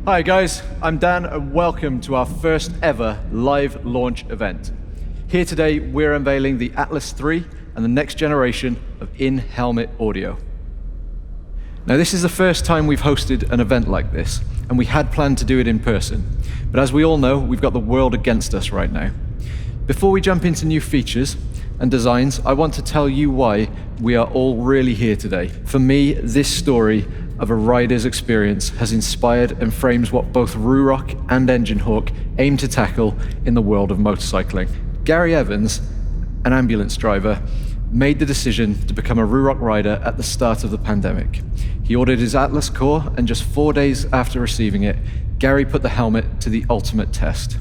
Hi guys, I'm Dan and welcome to our first ever live launch event. Here today we're unveiling the Atlas 3 and the next generation of in-helmet audio. Now this is the first time we've hosted an event like this, and we had planned to do it in person. But as we all know, we've got the world against us right now. Before we jump into new features and designs, I want to tell you why we are all really here today. For me, this story of a rider's experience has inspired and frames what both Ruroc and Engine Hawk aim to tackle in the world of motorcycling. Gary Evans, an ambulance driver, made the decision to become a Ruroc rider at the start of the pandemic. He ordered his Atlas Core, and just 4 days after receiving it, Gary put the helmet to the ultimate test.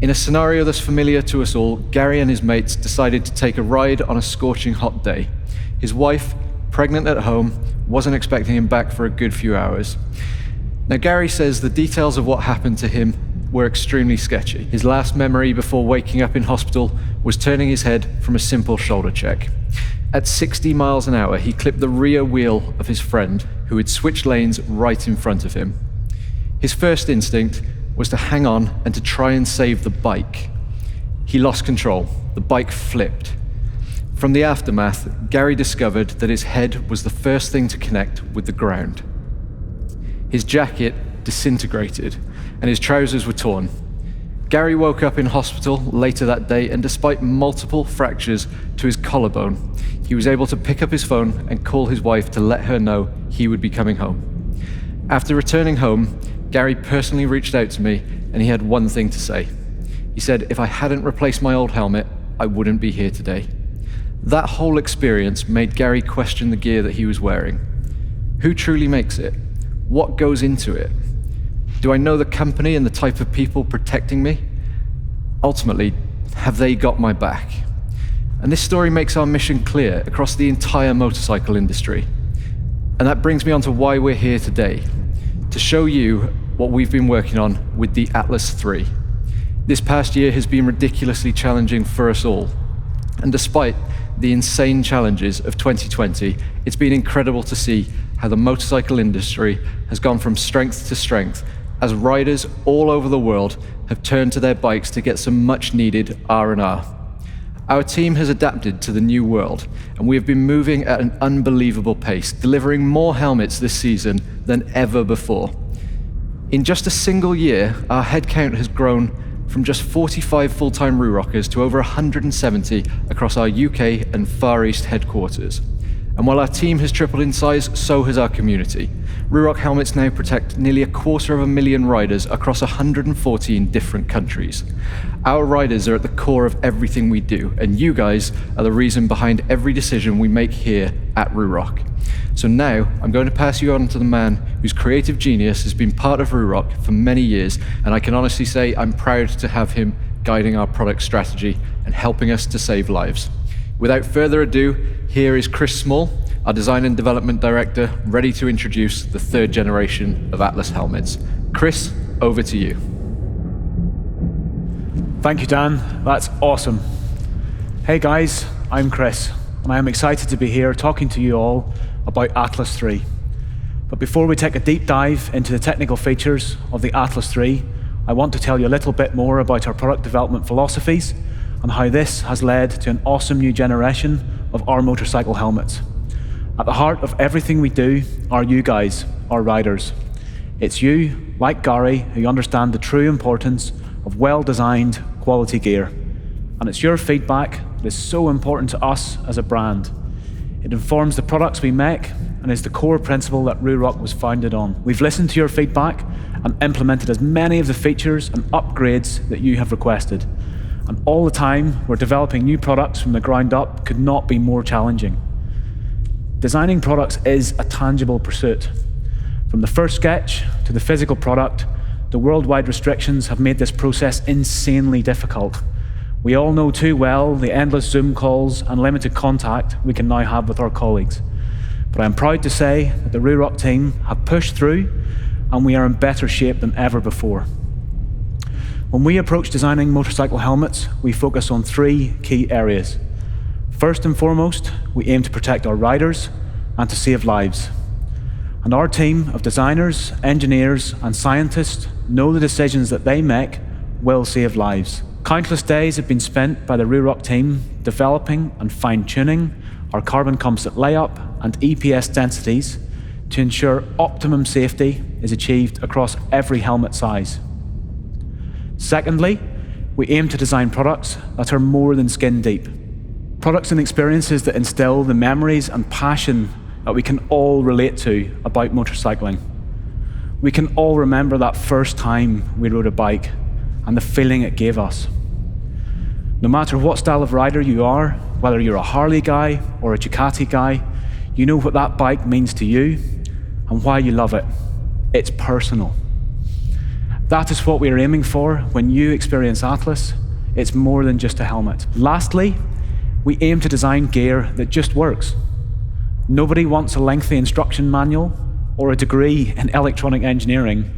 In a scenario that's familiar to us all, Gary and his mates decided to take a ride on a scorching hot day. His wife, pregnant at home, wasn't expecting him back for a good few hours. Now, Gary says the details of what happened to him were extremely sketchy. His last memory before waking up in hospital was turning his head from a simple shoulder check. At 60 miles an hour, he clipped the rear wheel of his friend, who had switched lanes right in front of him. His first instinct was to hang on and to try and save the bike. He lost control. The bike flipped. From the aftermath, Gary discovered that his head was the first thing to connect with the ground. His jacket disintegrated and his trousers were torn. Gary woke up in hospital later that day, and despite multiple fractures to his collarbone, he was able to pick up his phone and call his wife to let her know he would be coming home. After returning home, Gary personally reached out to me, and he had one thing to say. He said, "If I hadn't replaced my old helmet, I wouldn't be here today." That whole experience made Gary question the gear that he was wearing. Who truly makes it? What goes into it? Do I know the company and the type of people protecting me? Ultimately, have they got my back? And this story makes our mission clear across the entire motorcycle industry. And that brings me on to why we're here today, to show you what we've been working on with the Atlas 3. This past year has been ridiculously challenging for us all. And despite the insane challenges of 2020, it's been incredible to see how the motorcycle industry has gone from strength to strength as riders all over the world have turned to their bikes to get some much needed R&R. Our team has adapted to the new world, and we have been moving at an unbelievable pace, delivering more helmets this season than ever before. In just a single year, our headcount has grown from just 45 full-time Rurocers to over 170 across our UK and Far East headquarters. And while our team has tripled in size, so has our community. Ruroc helmets now protect nearly 250,000 riders across 114 different countries. Our riders are at the core of everything we do, and you guys are the reason behind every decision we make here at Ruroc. So now, I'm going to pass you on to the man whose creative genius has been part of Ruroc for many years, and I can honestly say I'm proud to have him guiding our product strategy and helping us to save lives. Without further ado, here is Chris Small, our Design and Development Director, ready to introduce the third generation of Atlas helmets. Chris, over to you. Thank you, Dan. That's awesome. Hey guys, I'm Chris, and I am excited to be here talking to you all about Atlas 3. But before we take a deep dive into the technical features of the Atlas 3, I want to tell you a little bit more about our product development philosophies and how this has led to an awesome new generation of our motorcycle helmets. At the heart of everything we do are you guys, our riders. It's you, like Gary, who understand the true importance of well-designed quality gear. And it's your feedback that is so important to us as a brand. It informs the products we make and is the core principle that Ruroc was founded on. We've listened to your feedback and implemented as many of the features and upgrades that you have requested. And all the time, we're developing new products from the ground up could not be more challenging. Designing products is a tangible pursuit. From the first sketch to the physical product, the worldwide restrictions have made this process insanely difficult. We all know too well the endless Zoom calls and limited contact we can now have with our colleagues. But I'm proud to say that the Ruroc team have pushed through, and we are in better shape than ever before. When we approach designing motorcycle helmets, we focus on 3 key areas. First and foremost, we aim to protect our riders and to save lives. And our team of designers, engineers, and scientists know the decisions that they make will save lives. Countless days have been spent by the Ruroc team developing and fine-tuning our carbon composite layup and EPS densities to ensure optimum safety is achieved across every helmet size. Secondly, we aim to design products that are more than skin deep. Products and experiences that instill the memories and passion that we can all relate to about motorcycling. We can all remember that first time we rode a bike and the feeling it gave us. No matter what style of rider you are, whether you're a Harley guy or a Ducati guy, you know what that bike means to you and why you love it. It's personal. That is what we're aiming for when you experience Atlas. It's more than just a helmet. Lastly, we aim to design gear that just works. Nobody wants a lengthy instruction manual or a degree in electronic engineering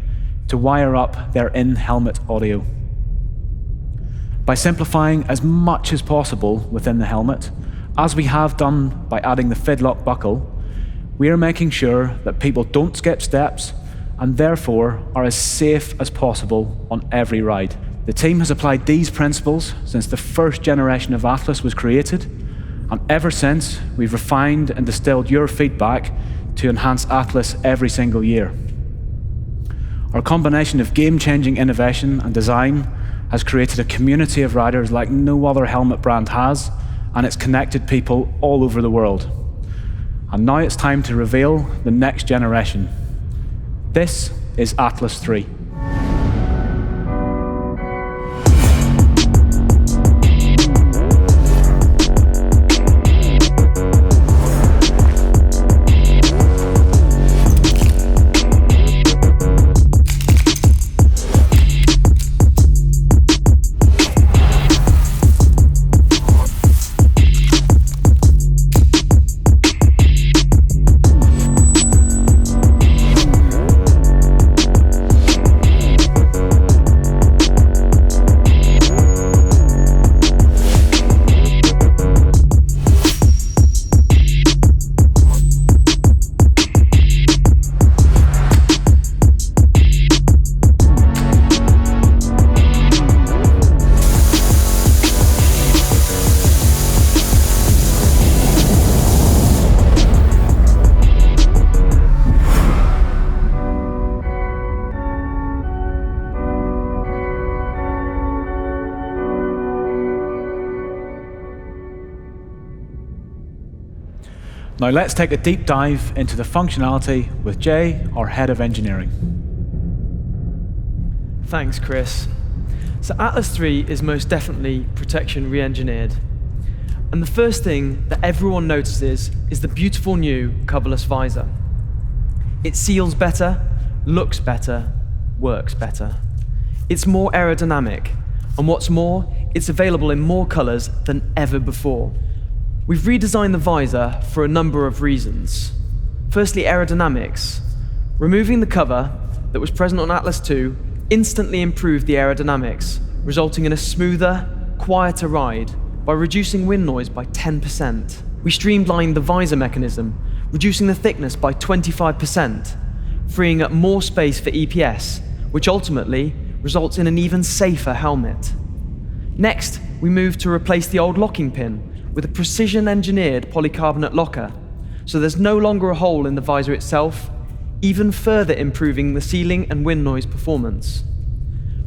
to wire up their in-helmet audio. By simplifying as much as possible within the helmet, as we have done by adding the Fidlock buckle, we are making sure that people don't skip steps and therefore are as safe as possible on every ride. The team has applied these principles since the first generation of Atlas was created, and ever since, we've refined and distilled your feedback to enhance Atlas every single year. Our combination of game-changing innovation and design has created a community of riders like no other helmet brand has, and it's connected people all over the world. And now it's time to reveal the next generation. This is Atlas 3. Now let's take a deep dive into the functionality with Jay, our head of engineering. Thanks, Chris. So Atlas 3 is most definitely protection re-engineered. And the first thing that everyone notices is the beautiful new coverless visor. It seals better, looks better, works better. It's more aerodynamic, and what's more, it's available in more colors than ever before. We've redesigned the visor for a number of reasons. Firstly, aerodynamics. Removing the cover that was present on Atlas 2 instantly improved the aerodynamics, resulting in a smoother, quieter ride by reducing wind noise by 10%. We streamlined the visor mechanism, reducing the thickness by 25%, freeing up more space for EPS, which ultimately results in an even safer helmet. Next, we moved to replace the old locking pin with a precision-engineered polycarbonate locker, so there's no longer a hole in the visor itself, even further improving the sealing and wind noise performance.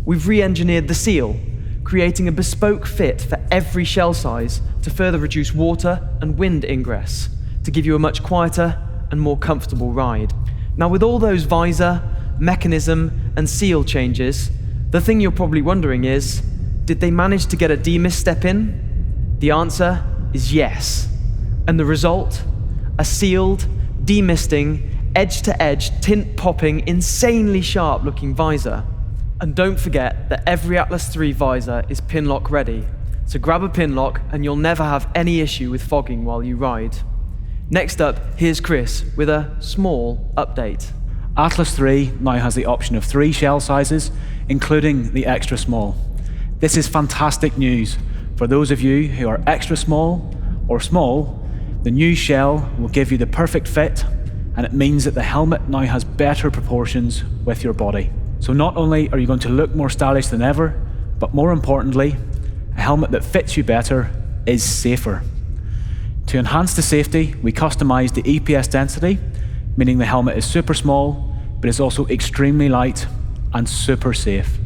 We've re-engineered the seal, creating a bespoke fit for every shell size to further reduce water and wind ingress, to give you a much quieter and more comfortable ride. Now, with all those visor, mechanism, and seal changes, the thing you're probably wondering is, did they manage to get a demist step in? The answer is yes. And the result? A sealed, demisting, edge-to-edge, tint-popping, insanely sharp-looking visor. And don't forget that every Atlas 3 visor is pin-lock ready, so grab a pin lock and you'll never have any issue with fogging while you ride. Next up, here's Chris with a small update. Atlas 3 now has the option of 3 shell sizes, including the extra small. This is fantastic news. For those of you who are extra small or small, the new shell will give you the perfect fit, and it means that the helmet now has better proportions with your body. So not only are you going to look more stylish than ever, but more importantly, a helmet that fits you better is safer. To enhance the safety, we customized the EPS density, meaning the helmet is super small, but is also extremely light and super safe.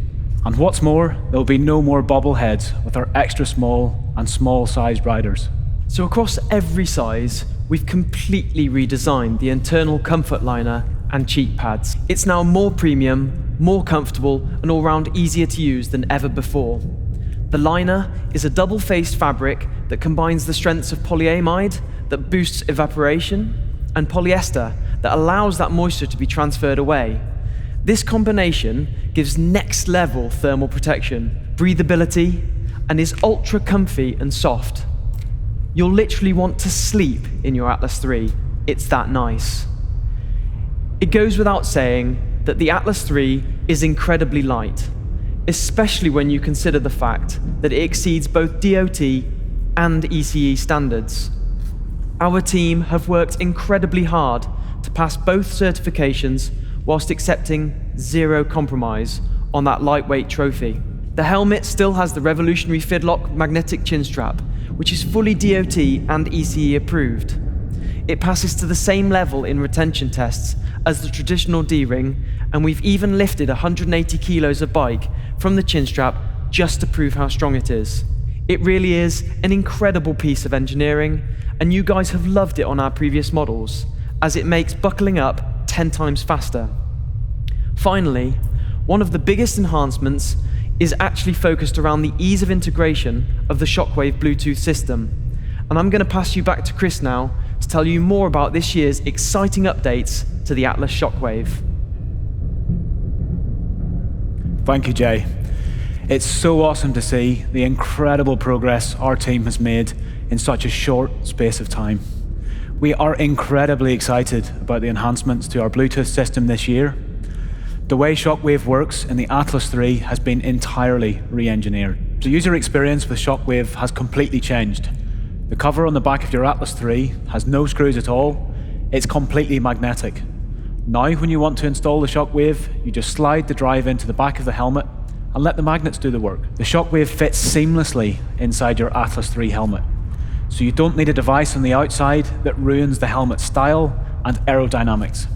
And what's more, there will be no more bobbleheads with our extra small and small-sized riders. So across every size, we've completely redesigned the internal comfort liner and cheek pads. It's now more premium, more comfortable, and all round easier to use than ever before. The liner is a double-faced fabric that combines the strengths of polyamide that boosts evaporation and polyester that allows that moisture to be transferred away. This combination gives next-level thermal protection, breathability, and is ultra comfy and soft. You'll literally want to sleep in your Atlas 3. It's that nice. It goes without saying that the Atlas 3 is incredibly light, especially when you consider the fact that it exceeds both DOT and ECE standards. Our team have worked incredibly hard to pass both certifications whilst accepting zero compromise on that lightweight trophy. The helmet still has the revolutionary Fidlock magnetic chin strap, which is fully DOT and ECE approved. It passes to the same level in retention tests as the traditional D-ring, and we've even lifted 180 kilos of bike from the chin strap just to prove how strong it is. It really is an incredible piece of engineering, and you guys have loved it on our previous models, as it makes buckling up 10 times faster. Finally, one of the biggest enhancements is actually focused around the ease of integration of the Shockwave Bluetooth system. And I'm going to pass you back to Chris now to tell you more about this year's exciting updates to the Atlas Shockwave. Thank you, Jay. It's so awesome to see the incredible progress our team has made in such a short space of time. We are incredibly excited about the enhancements to our Bluetooth system this year. The way Shockwave works in the Atlas 3 has been entirely re-engineered. The user experience with Shockwave has completely changed. The cover on the back of your Atlas 3 has no screws at all. It's completely magnetic. Now, when you want to install the Shockwave, you just slide the drive into the back of the helmet and let the magnets do the work. The Shockwave fits seamlessly inside your Atlas 3 helmet, so you don't need a device on the outside that ruins the helmet's style and aerodynamics.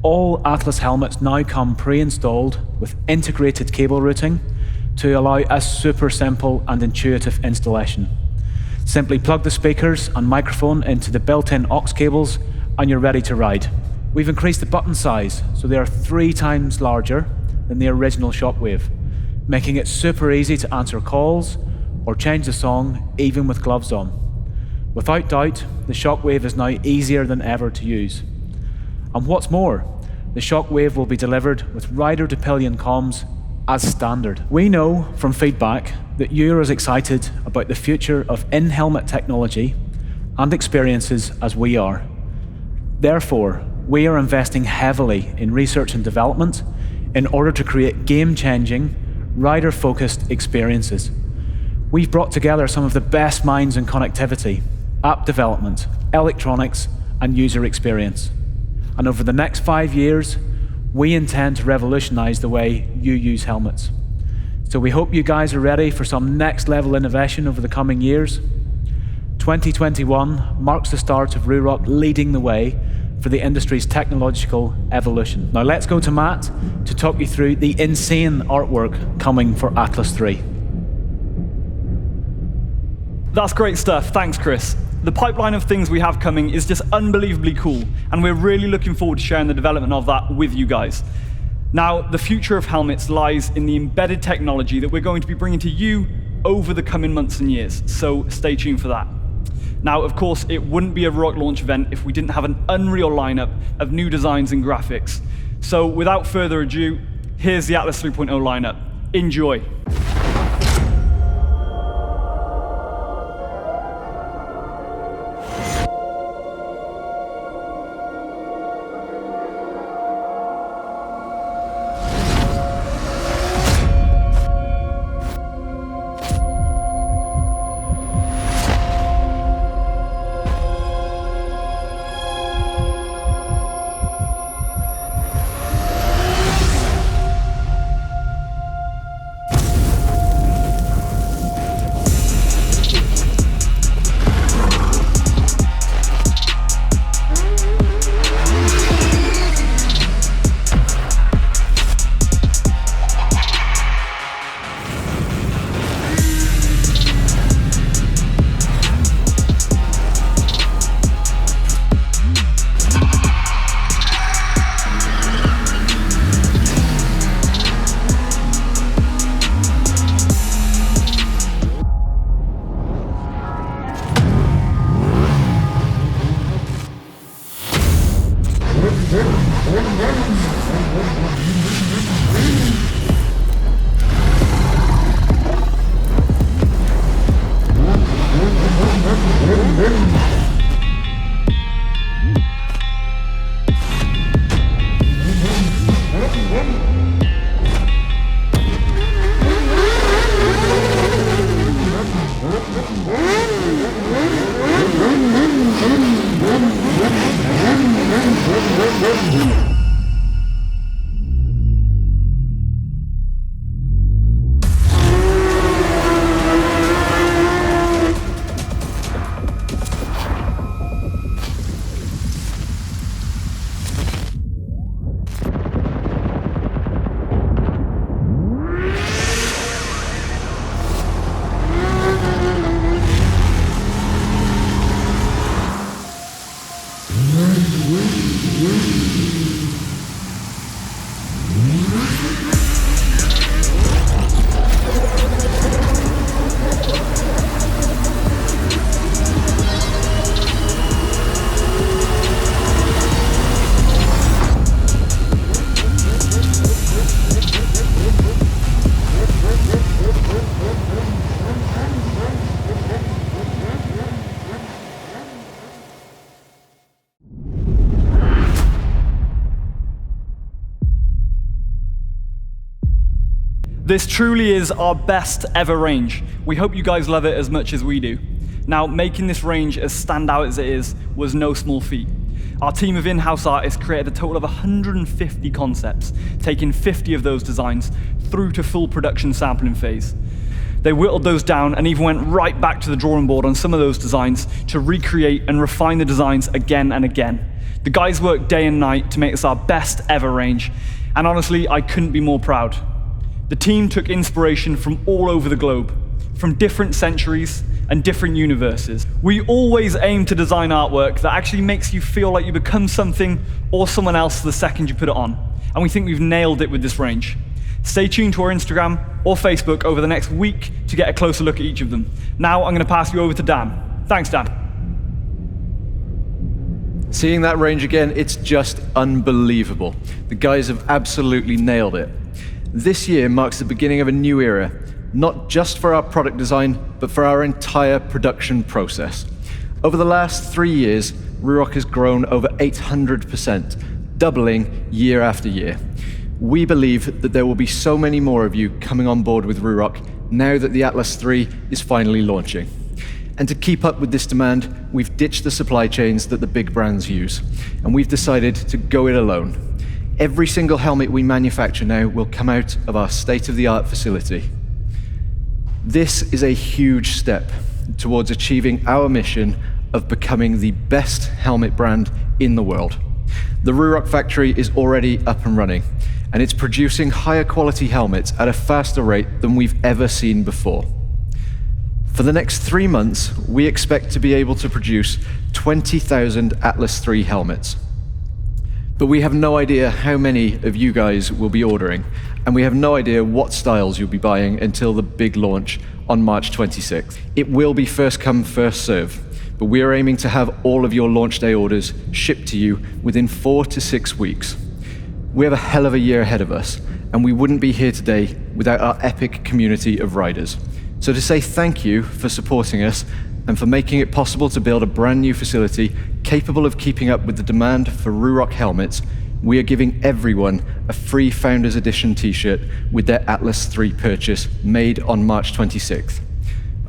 All Atlas helmets now come pre-installed with integrated cable routing to allow a super simple and intuitive installation. Simply plug the speakers and microphone into the built-in aux cables and you're ready to ride. We've increased the button size so they are 3 times larger than the original Shockwave, making it super easy to answer calls or change the song even with gloves on. Without doubt, the Shockwave is now easier than ever to use. And what's more, the Shockwave will be delivered with rider-to-pillion comms as standard. We know from feedback that you're as excited about the future of in-helmet technology and experiences as we are. Therefore, we are investing heavily in research and development in order to create game-changing, rider-focused experiences. We've brought together some of the best minds in connectivity, app development, electronics, and user experience. And over the next 5 years, we intend to revolutionize the way you use helmets. So we hope you guys are ready for some next level innovation over the coming years. 2021 marks the start of Ruroc leading the way for the industry's technological evolution. Now let's go to Matt to talk you through the insane artwork coming for Atlas 3. That's great stuff. Thanks, Chris. The pipeline of things we have coming is just unbelievably cool, and we're really looking forward to sharing the development of that with you guys. Now, the future of helmets lies in the embedded technology that we're going to be bringing to you over the coming months and years, so stay tuned for that. Now, of course, it wouldn't be a Ruroc launch event if we didn't have an unreal lineup of new designs and graphics. So without further ado, here's the Atlas 3.0 lineup. Enjoy. This truly is our best ever range. We hope you guys love it as much as we do. Now, making this range as standout as it is was no small feat. Our team of in-house artists created a total of 150 concepts, taking 50 of those designs through to full production sampling phase. They whittled those down and even went right back to the drawing board on some of those designs to recreate and refine the designs again and again. The guys worked day and night to make this our best ever range, and honestly, I couldn't be more proud. The team took inspiration from all over the globe, from different centuries and different universes. We always aim to design artwork that actually makes you feel like you become something or someone else the second you put it on, and we think we've nailed it with this range. Stay tuned to our Instagram or Facebook over the next week to get a closer look at each of them. Now I'm going to pass you over to Dan. Thanks, Dan. Seeing that range again, it's just unbelievable. The guys have absolutely nailed it. This year marks the beginning of a new era, not just for our product design, but for our entire production process. Over the last 3 years, Ruroc has grown over 800%, doubling year after year. We believe that there will be so many more of you coming on board with Ruroc now that the Atlas III is finally launching. And to keep up with this demand, we've ditched the supply chains that the big brands use, and we've decided to go it alone. Every single helmet we manufacture now will come out of our state-of-the-art facility. This is a huge step towards achieving our mission of becoming the best helmet brand in the world. The Ruroc factory is already up and running, and it's producing higher quality helmets at a faster rate than we've ever seen before. For the next 3 months, we expect to be able to produce 20,000 Atlas III helmets. But we have no idea how many of you guys will be ordering, and we have no idea what styles you'll be buying until the big launch on March 26th. It will be first come, first serve, but we are aiming to have all of your launch day orders shipped to you within 4 to 6 weeks. We have a hell of a year ahead of us, and we wouldn't be here today without our epic community of riders. So to say thank you for supporting us and for making it possible to build a brand new facility capable of keeping up with the demand for Ruroc helmets, we are giving everyone a free Founders Edition t-shirt with their Atlas III purchase made on March 26th.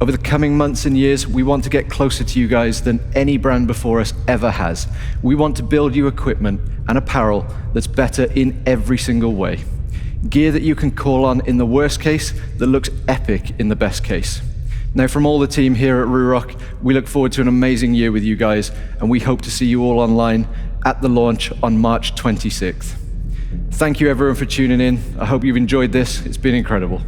Over the coming months and years, we want to get closer to you guys than any brand before us ever has. We want to build you equipment and apparel that's better in every single way. Gear that you can call on in the worst case, that looks epic in the best case. Now, from all the team here at Ruroc, we look forward to an amazing year with you guys, and we hope to see you all online at the launch on March 26th. Thank you everyone for tuning in. I hope you've enjoyed this. It's been incredible.